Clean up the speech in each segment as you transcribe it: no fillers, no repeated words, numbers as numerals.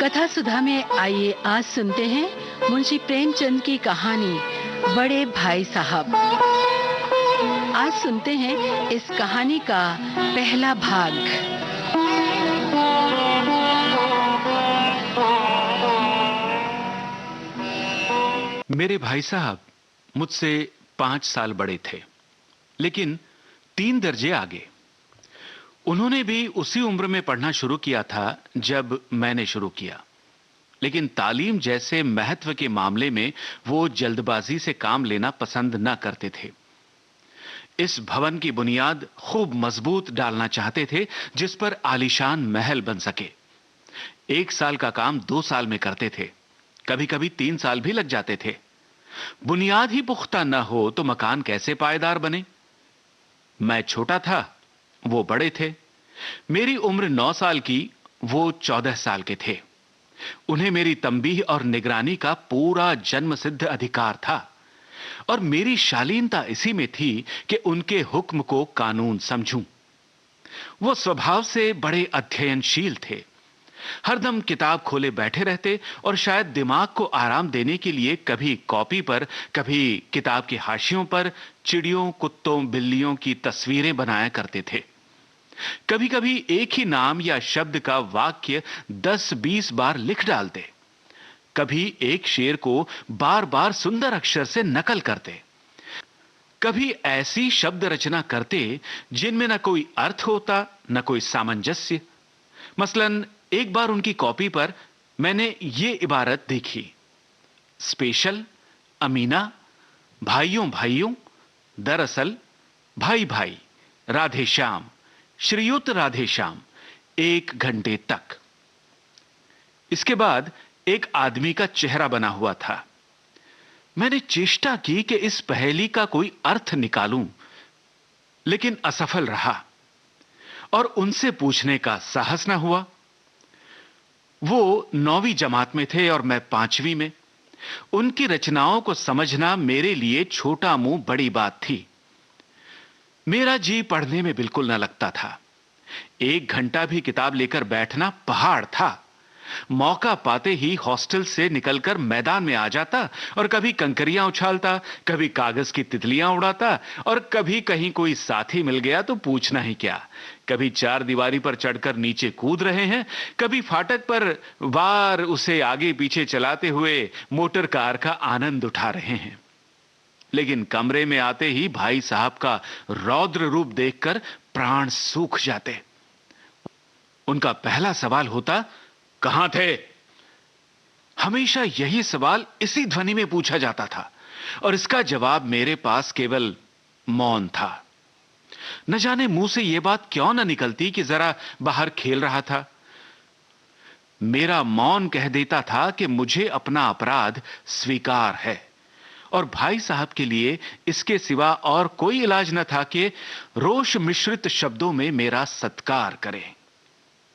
कथा सुधा में आइए आज सुनते हैं मुंशी प्रेमचंद की कहानी बड़े भाई साहब। आज सुनते हैं इस कहानी का पहला भाग। मेरे भाई साहब मुझसे 5 साल बड़े थे, लेकिन 3 दर्जे आगे। उन्होंने भी उसी उम्र में पढ़ना शुरू किया था जब मैंने शुरू किया, लेकिन तालीम जैसे महत्व के मामले में वो जल्दबाजी से काम लेना पसंद न करते थे। इस भवन की बुनियाद खूब मजबूत डालना चाहते थे, जिस पर आलीशान महल बन सके। 1 साल का काम 2 साल में करते थे, कभी कभी 3 साल भी लग जाते थे। बुनियाद ही पुख्ता न हो तो मकान कैसे पायदार बने। मैं छोटा था, वो बड़े थे। मेरी उम्र 9 साल की, वो 14 साल के थे। उन्हें मेरी तंबीह और निगरानी का पूरा जन्मसिद्ध अधिकार था, और मेरी शालीनता इसी में थी कि उनके हुक्म को कानून समझूं। वो स्वभाव से बड़े अध्ययनशील थे, हरदम किताब खोले बैठे रहते और शायद दिमाग को आराम देने के लिए कभी कॉपी पर, कभी किताब के हाशियों पर चिड़ियों, कुत्तों, बिल्लियों की तस्वीरें बनाया करते थे। कभी कभी एक ही नाम या शब्द का वाक्य 10-20 बार लिख डालते। कभी एक शेर को बार बार सुंदर अक्षर से नकल करते। कभी ऐसी शब्द रचना करते जिनमें न कोई अर्थ होता, न कोई सामंजस्य। मसलन एक बार उनकी कॉपी पर मैंने ये इबारत देखी: स्पेशल, अमीना, भाइयों भाइयों, दरअसल, भाई भाई, राधे श्याम, श्रीयुत राधे श्याम, 1 घंटे तक। इसके बाद एक आदमी का चेहरा बना हुआ था। मैंने चेष्टा की कि इस पहेली का कोई अर्थ निकालूं, लेकिन असफल रहा और उनसे पूछने का साहस न हुआ। वो 9वीं जमात में थे और मैं 5वीं में। उनकी रचनाओं को समझना मेरे लिए छोटा मुंह बड़ी बात थी। मेरा जी पढ़ने में बिल्कुल न लगता था। 1 घंटा भी किताब लेकर बैठना पहाड़ था। मौका पाते ही हॉस्टल से निकलकर मैदान में आ जाता और कभी कंकरियां उछालता, कभी कागज की तितलियां उड़ाता, और कभी कहीं कोई साथी मिल गया तो पूछना ही क्या। कभी 4 दीवारी पर चढ़कर नीचे कूद रहे हैं, कभी फाटक पर वार उसे आगे पीछे चलाते हुए मोटर कार का आनंद उठा रहे हैं। लेकिन कमरे में आते ही भाई साहब का रौद्र रूप देखकर प्राण सूख जाते। उनका पहला सवाल होता, कहां थे? हमेशा यही सवाल इसी ध्वनि में पूछा जाता था, और इसका जवाब मेरे पास केवल मौन था। न जाने मुंह से यह बात क्यों न निकलती कि जरा बाहर खेल रहा था। मेरा मौन कह देता था कि मुझे अपना अपराध स्वीकार है, और भाई साहब के लिए इसके सिवा और कोई इलाज न था कि रोष मिश्रित शब्दों में मेरा सत्कार करें।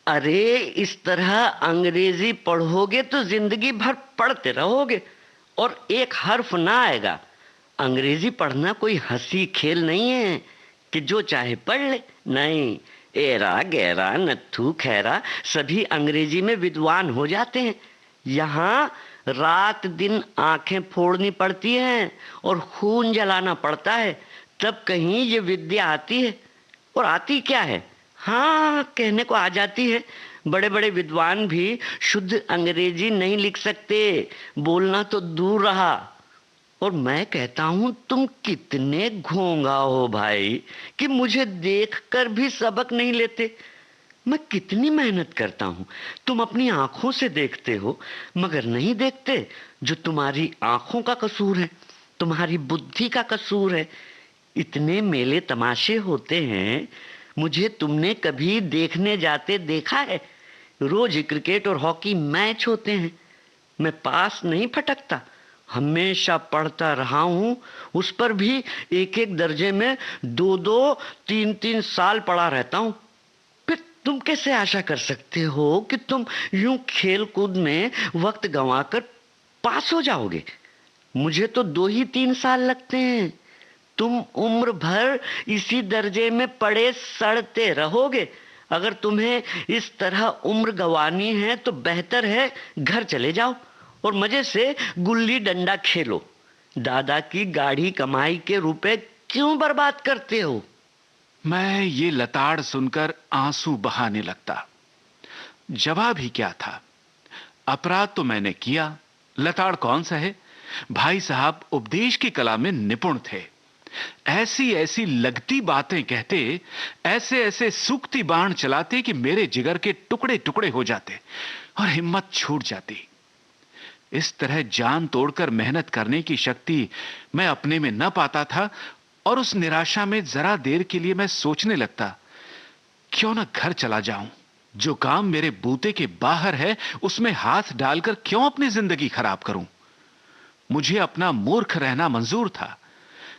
अरे, इस तरह अंग्रेजी पढ़ोगे तो जिंदगी भर पढ़ते रहोगे और एक हर्फ ना आएगा। अंग्रेजी पढ़ना कोई हंसी खेल नहीं है कि जो चाहे पढ़ ले। नहीं, एरा गैरा नत्थू खैरा सभी अंग्रेजी में विद्वान हो जाते हैं। यहाँ रात दिन आंखें फोड़नी पड़ती हैं और खून जलाना पड़ता है, तब कहीं ये विद्या आती है। और आती क्या है? हाँ, कहने को आ जाती है। बड़े बड़े विद्वान भी शुद्ध अंग्रेजी नहीं लिख सकते, बोलना तो दूर रहा। और मैं कहता हूं, तुम कितने घोंगा हो भाई कि मुझे देखकर भी सबक नहीं लेते। मैं कितनी मेहनत करता हूं, तुम अपनी आंखों से देखते हो मगर नहीं देखते। जो तुम्हारी आंखों का कसूर है, तुम्हारी बुद्धि का कसूर है। इतने मेले तमाशे होते हैं, मुझे तुमने कभी देखने जाते देखा है? रोज क्रिकेट और हॉकी मैच होते हैं, मैं पास नहीं फटकता, हमेशा पढ़ता रहा हूं। उस पर भी 1-1 दर्जे में 2-2, 3-3 साल पढ़ा रहता हूं। फिर तुम कैसे आशा कर सकते हो कि तुम यूं खेल कूद में वक्त गंवाकर पास हो जाओगे? मुझे तो 2 ही 3 साल लगते हैं। तुम उम्र भर इसी दर्जे में पड़े सड़ते रहोगे। अगर तुम्हें इस तरह उम्र गंवानी है तो बेहतर है घर चले जाओ और मजे से गुल्ली डंडा खेलो। दादा की गाढ़ी कमाई के रुपए क्यों बर्बाद करते हो? मैं ये लताड़ सुनकर आंसू बहाने लगता। जवाब ही क्या था? अपराध तो मैंने किया, लताड़ कौन सा है? भाई साहब उपदेश की कला में निपुण थे। ऐसी ऐसी लगती बातें कहते, ऐसे ऐसे सूखती बाण चलाते कि मेरे जिगर के टुकड़े टुकड़े हो जाते और हिम्मत छूट जाती। इस तरह जान तोड़कर मेहनत करने की शक्ति मैं अपने में न पाता था और उस निराशा में जरा देर के लिए मैं सोचने लगता, क्यों ना घर चला जाऊं। जो काम मेरे बूते के बाहर है उसमें हाथ डालकर क्यों अपनी जिंदगी खराब करूं। मुझे अपना मूर्ख रहना मंजूर था,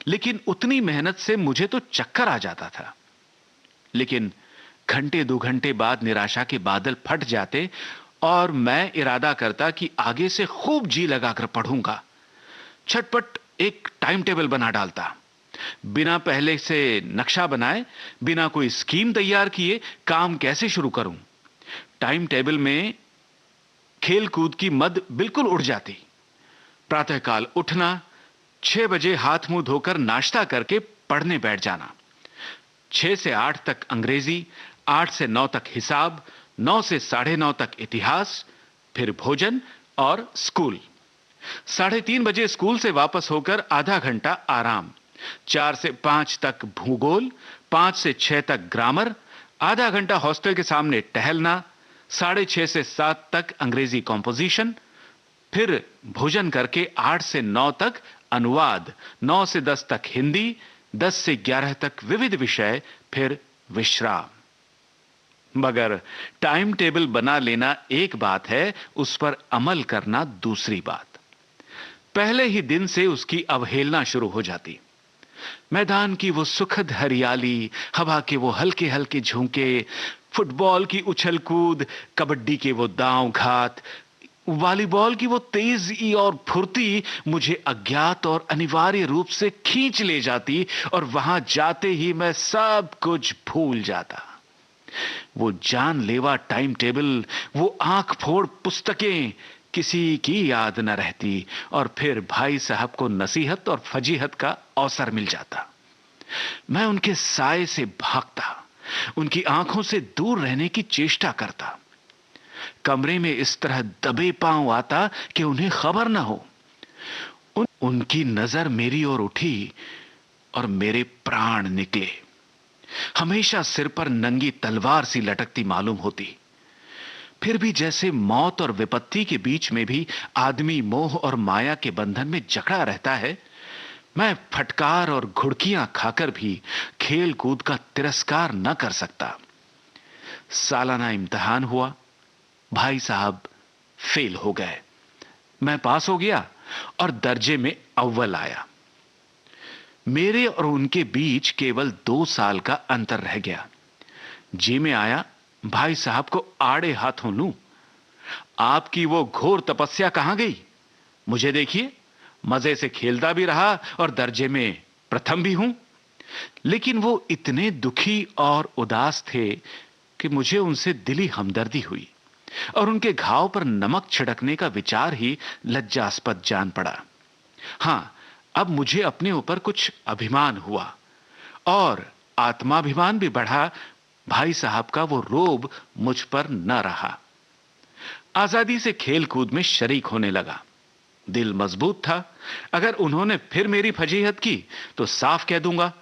लेकिन उतनी मेहनत से मुझे तो चक्कर आ जाता था। लेकिन घंटे 2 घंटे बाद निराशा के बादल फट जाते और मैं इरादा करता कि आगे से खूब जी लगाकर पढ़ूंगा। छटपट एक टाइम टेबल बना डालता, बिना पहले से नक्शा बनाए, बिना कोई स्कीम तैयार किए काम कैसे शुरू करूं। टाइम टेबल में खेल कूद की मद बिल्कुल उड़ जाती। प्रातःकाल उठना, 6 बजे हाथ मुंह धोकर नाश्ता करके पढ़ने बैठ जाना। 6 से 8 तक अंग्रेजी, 8 से 9 तक हिसाब, 9 से 9:30 तक इतिहास, फिर भोजन और स्कूल। 3:30 बजे स्कूल से वापस होकर आधा घंटा आराम। 4 से 5 तक भूगोल, 5 से 6 तक ग्रामर, आधा घंटा हॉस्टल के सामने टहलना। 6:30 से 7 तक अंग्रेजी कॉम्पोजिशन, फिर भोजन करके 8 से 9 तक अनुवाद, 9 से 10 तक हिंदी, 10 से 11 तक विविध विषय, फिर विश्राम। मगर टाइम टेबल बना लेना एक बात है, उस पर अमल करना दूसरी बात। पहले ही दिन से उसकी अवहेलना शुरू हो जाती। मैदान की वो सुखद हरियाली, हवा के वो हल्के हल्के झोंके, फुटबॉल की उछल कूद, कबड्डी के वो दांव घात, वॉलीबॉल की वो तेजी और फुर्ती मुझे अज्ञात और अनिवार्य रूप से खींच ले जाती और वहां जाते ही मैं सब कुछ भूल जाता। वो जानलेवा टाइम टेबल, वो आंख फोड़ पुस्तकें, किसी की याद न रहती और फिर भाई साहब को नसीहत और फजीहत का अवसर मिल जाता। मैं उनके साए से भागता, उनकी आंखों से दूर रहने की चेष्टा करता। कमरे में इस तरह दबे पांव आता कि उन्हें खबर ना हो। उनकी नजर मेरी ओर उठी और मेरे प्राण निकले। हमेशा सिर पर नंगी तलवार सी लटकती मालूम होती। फिर भी जैसे मौत और विपत्ति के बीच में भी आदमी मोह और माया के बंधन में जकड़ा रहता है, मैं फटकार और घुड़कियां खाकर भी खेल कूद का तिरस्कार न कर सकता। सालाना इम्तिहान हुआ, भाई साहब फेल हो गए, मैं पास हो गया और दर्जे में अव्वल आया। मेरे और उनके बीच केवल 2 साल का अंतर रह गया। जी में आया भाई साहब को आड़े हाथों लूं। आपकी वो घोर तपस्या कहां गई? मुझे देखिए, मजे से खेलता भी रहा और दर्जे में प्रथम भी हूं। लेकिन वो इतने दुखी और उदास थे कि मुझे उनसे दिली हमदर्दी हुई और उनके घाव पर नमक छिड़कने का विचार ही लज्जास्पद जान पड़ा। हां, अब मुझे अपने ऊपर कुछ अभिमान हुआ और आत्माभिमान भी बढ़ा। भाई साहब का वो रोब मुझ पर न रहा। आजादी से खेल कूद में शरीक होने लगा। दिल मजबूत था। अगर उन्होंने फिर मेरी फजीहत की तो साफ कह दूंगा,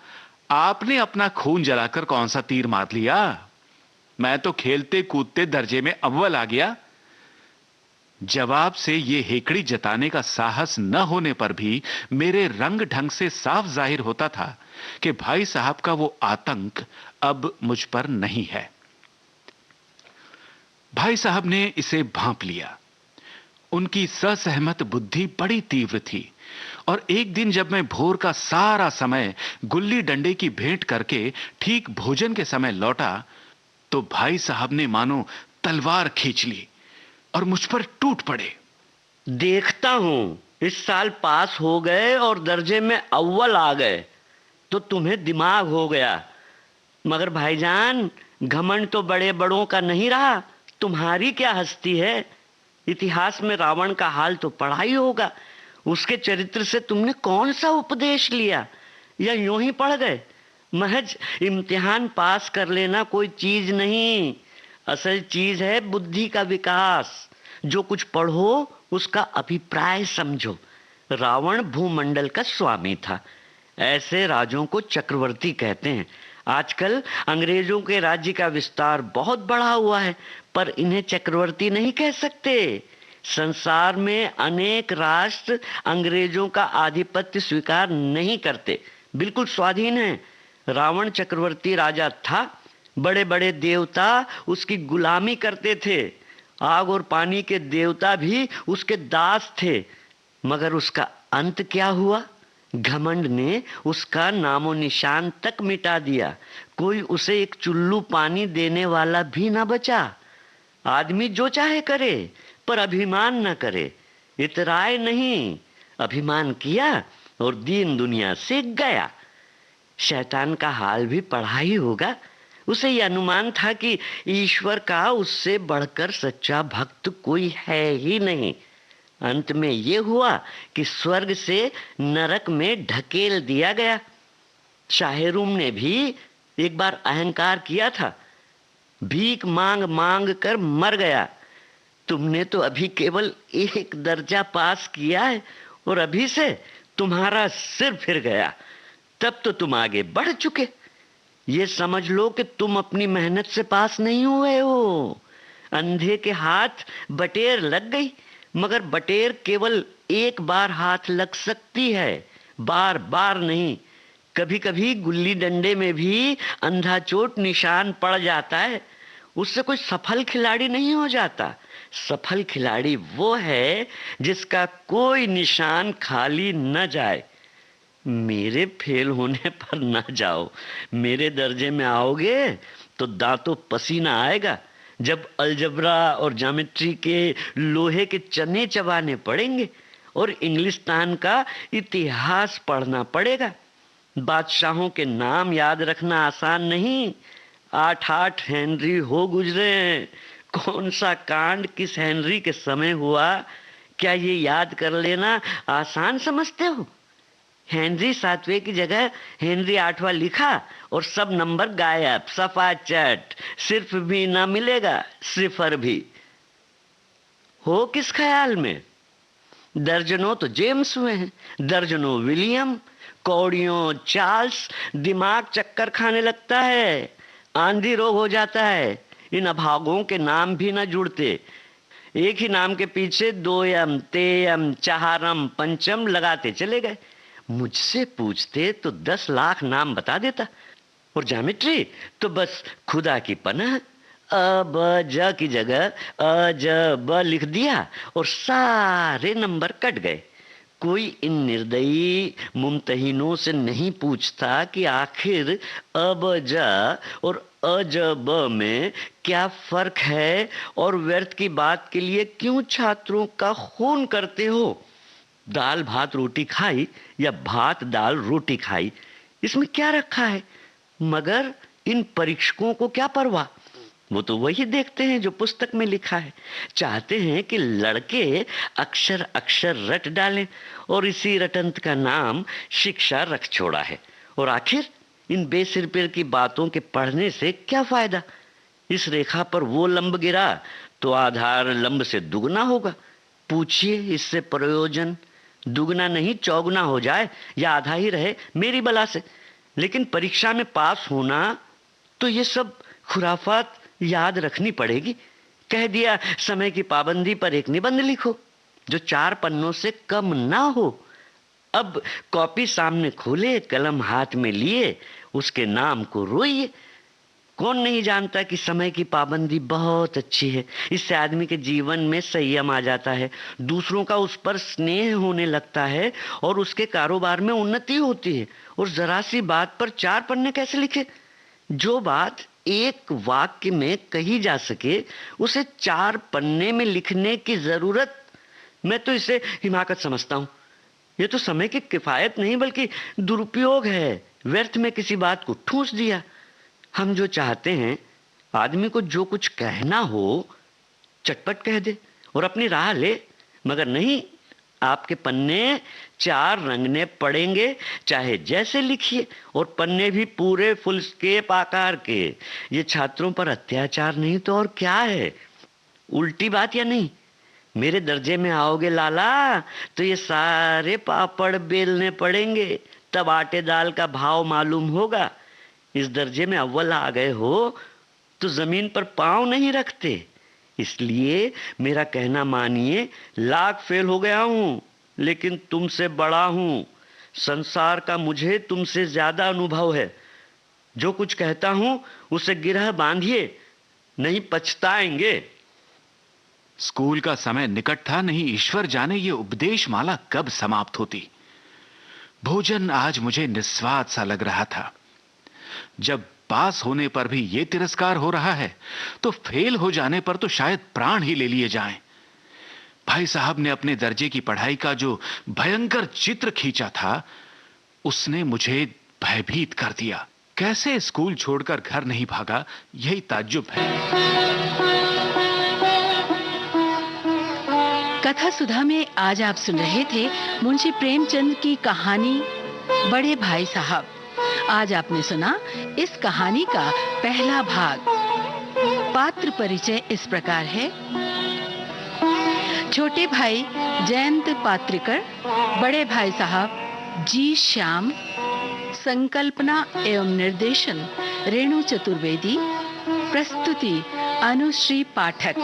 आपने अपना खून जलाकर कौन सा तीर मार लिया? मैं तो खेलते कूदते दर्जे में अव्वल आ गया। जवाब से ये हेकड़ी जताने का साहस न होने पर भी मेरे रंग ढंग से साफ जाहिर होता था कि भाई साहब का वो आतंक अब मुझ पर नहीं है। भाई साहब ने इसे भांप लिया। उनकी ससहमत बुद्धि बड़ी तीव्र थी और एक दिन जब मैं भोर का सारा समय गुल्ली डंडे की भेंट करके ठीक भोजन के समय लौटा तो भाई साहब ने मानो तलवार खींच ली और मुझ पर टूट पड़े। देखता हूं, इस साल पास हो गए और दर्जे में अव्वल आ गए तो तुम्हें दिमाग हो गया, मगर भाईजान घमंड तो बड़े बड़ों का नहीं रहा, तुम्हारी क्या हस्ती है। इतिहास में रावण का हाल तो पढ़ा ही होगा। उसके चरित्र से तुमने कौन सा उपदेश लिया, या यूं ही पढ़ गए। महज इम्तिहान पास कर लेना कोई चीज नहीं, असल चीज है बुद्धि का विकास। जो कुछ पढ़ो उसका अभिप्राय समझो। रावण भूमंडल का स्वामी था। ऐसे राजों को चक्रवर्ती कहते हैं। आजकल अंग्रेजों के राज्य का विस्तार बहुत बढ़ा हुआ है, पर इन्हें चक्रवर्ती नहीं कह सकते। संसार में अनेक राष्ट्र अंग्रेजों का आधिपत्य स्वीकार नहीं करते, बिल्कुल स्वाधीन है। रावण चक्रवर्ती राजा था। बड़े बड़े देवता उसकी गुलामी करते थे। आग और पानी के देवता भी उसके दास थे। मगर उसका अंत क्या हुआ? घमंड ने उसका नामो निशान तक मिटा दिया। कोई उसे एक चुल्लू पानी देने वाला भी ना बचा। आदमी जो चाहे करे, पर अभिमान न करे, इतराए नहीं। अभिमान किया और दीन दुनिया से गया। शैतान का हाल भी पढ़ा ही होगा। उसे यह अनुमान था कि ईश्वर का उससे बढ़कर सच्चा भक्त कोई है ही नहीं। अंत में यह हुआ कि स्वर्ग से नरक में ढकेल दिया गया। शाहरुम ने भी एक बार अहंकार किया था, भीख मांग मांग कर मर गया। तुमने तो अभी केवल एक दर्जा पास किया है और अभी से तुम्हारा सिर फिर गया। तब तो तुम आगे बढ़ चुके। ये समझ लो कि तुम अपनी मेहनत से पास नहीं हुए हो। अंधे के हाथ बटेर लग गई, मगर बटेर केवल एक बार हाथ लग सकती है, बार बार नहीं। कभी कभी गुल्ली डंडे में भी अंधा चोट निशान पड़ जाता है, उससे कोई सफल खिलाड़ी नहीं हो जाता। सफल खिलाड़ी वो है जिसका कोई निशान खाली न जाए। मेरे फेल होने पर ना जाओ। मेरे दर्जे में आओगे तो दांतों पसीना आएगा। जब अलजबरा और ज्योमेट्री के लोहे के चने चबाने पड़ेंगे और इंग्लिस्तान का इतिहास पढ़ना पड़ेगा। बादशाहों के नाम याद रखना आसान नहीं। 8 हेनरी हो गुजरे हैं। कौन सा कांड किस हेनरी के समय हुआ, क्या ये याद कर लेना आसान समझते हो? हेनरी 7वें की जगह हेनरी 8वां लिखा और सब नंबर गायब, सफा चट। सिर्फ भी ना मिलेगा, सिफर भी। हो किस ख्याल में? दर्जनों तो जेम्स हुए हैं, दर्जनों विलियम, कौड़ियों चार्ल्स। दिमाग चक्कर खाने लगता है, आंधी रोग हो जाता है। इन अभागों के नाम भी ना जुड़ते। एक ही नाम के पीछे 2m, तेयम, चाहरम, पंचम लगाते चले गए। मुझसे पूछते तो 10 लाख नाम बता देता। और ज्योमेट्री तो बस खुदा की पनाह। अ ब ज की जगह अ ज ब लिख दिया और सारे नंबर कट गए। कोई इन निर्दयी मुमतहिनों से नहीं पूछता कि आखिर अ ब ज और अ ज ब में क्या फर्क है, और व्यर्थ की बात के लिए क्यों छात्रों का खून करते हो। दाल भात रोटी खाई या भात दाल रोटी खाई, इसमें क्या रखा है। मगर इन परीक्षकों को क्या परवाह। वो तो वही देखते हैं जो पुस्तक में लिखा है। चाहते हैं कि लड़के अक्षर अक्षर रट डालें, और इसी रटंत का नाम शिक्षा रख छोड़ा है। और आखिर इन बेसिर की बातों के पढ़ने से क्या फायदा। इस रेखा पर वो लंब गिरा तो आधार लंब से दुगना होगा। पूछिए इससे प्रयोजन। दुगना नहीं चौगुना हो जाए या आधा ही रहे, मेरी बला से। लेकिन परीक्षा में पास होना तो ये सब खुराफात याद रखनी पड़ेगी। कह दिया समय की पाबंदी पर एक निबंध लिखो जो 4 पन्नों से कम ना हो। अब कॉपी सामने खोले, कलम हाथ में लिए, उसके नाम को रोइए। कौन नहीं जानता कि समय की पाबंदी बहुत अच्छी है। इससे आदमी के जीवन में संयम आ जाता है, दूसरों का उस पर स्नेह होने लगता है और उसके कारोबार में उन्नति होती है। और जरा सी बात पर 4 पन्ने कैसे लिखे। जो बात एक वाक्य में कही जा सके उसे 4 पन्ने में लिखने की जरूरत, मैं तो इसे हिमाकत समझता हूं। यह तो समय की किफायत नहीं बल्कि दुरुपयोग है। व्यर्थ में किसी बात को ठूंस दिया। हम जो चाहते हैं आदमी को जो कुछ कहना हो चटपट कह दे और अपनी राह ले, मगर नहीं, आपके पन्ने 4 रंगने पड़ेंगे, चाहे जैसे लिखिए, और पन्ने भी पूरे फुल स्केप आकार के। ये छात्रों पर अत्याचार नहीं तो और क्या है? उल्टी बात या नहीं? मेरे दर्जे में आओगे लाला तो ये सारे पापड़ बेलने पड़ेंगे, तब आटे दाल का भाव मालूम होगा। इस दर्जे में अव्वल आ गए हो तो जमीन पर पांव नहीं रखते, इसलिए मेरा कहना मानिए। लाख फेल हो गया हूं लेकिन तुमसे बड़ा हूं। संसार का मुझे तुमसे ज्यादा अनुभव है। जो कुछ कहता हूं उसे गिरह बांधिए, नहीं पछताएंगे। स्कूल का समय निकट था, नहीं ईश्वर जाने ये उपदेश माला कब समाप्त होती। भोजन आज मुझे निस्वाद सा लग रहा था। जब पास होने पर भी ये तिरस्कार हो रहा है तो फेल हो जाने पर तो शायद प्राण ही ले लिए जाएं। भाई साहब ने अपने दर्जे की पढ़ाई का जो भयंकर चित्र खींचा था उसने मुझे भयभीत कर दिया। कैसे स्कूल छोड़कर घर नहीं भागा, यही ताज्जुब है। कथा सुधा में आज आप सुन रहे थे मुंशी प्रेमचंद की कहानी बड़े भाई साहब। आज आपने सुना इस कहानी का पहला भाग। पात्र परिचय इस प्रकार है। छोटे भाई जयंत पात्रिकर, बड़े भाई साहब जी श्याम, संकल्पना एवं निर्देशन रेणु चतुर्वेदी, प्रस्तुति अनुश्री पाठक।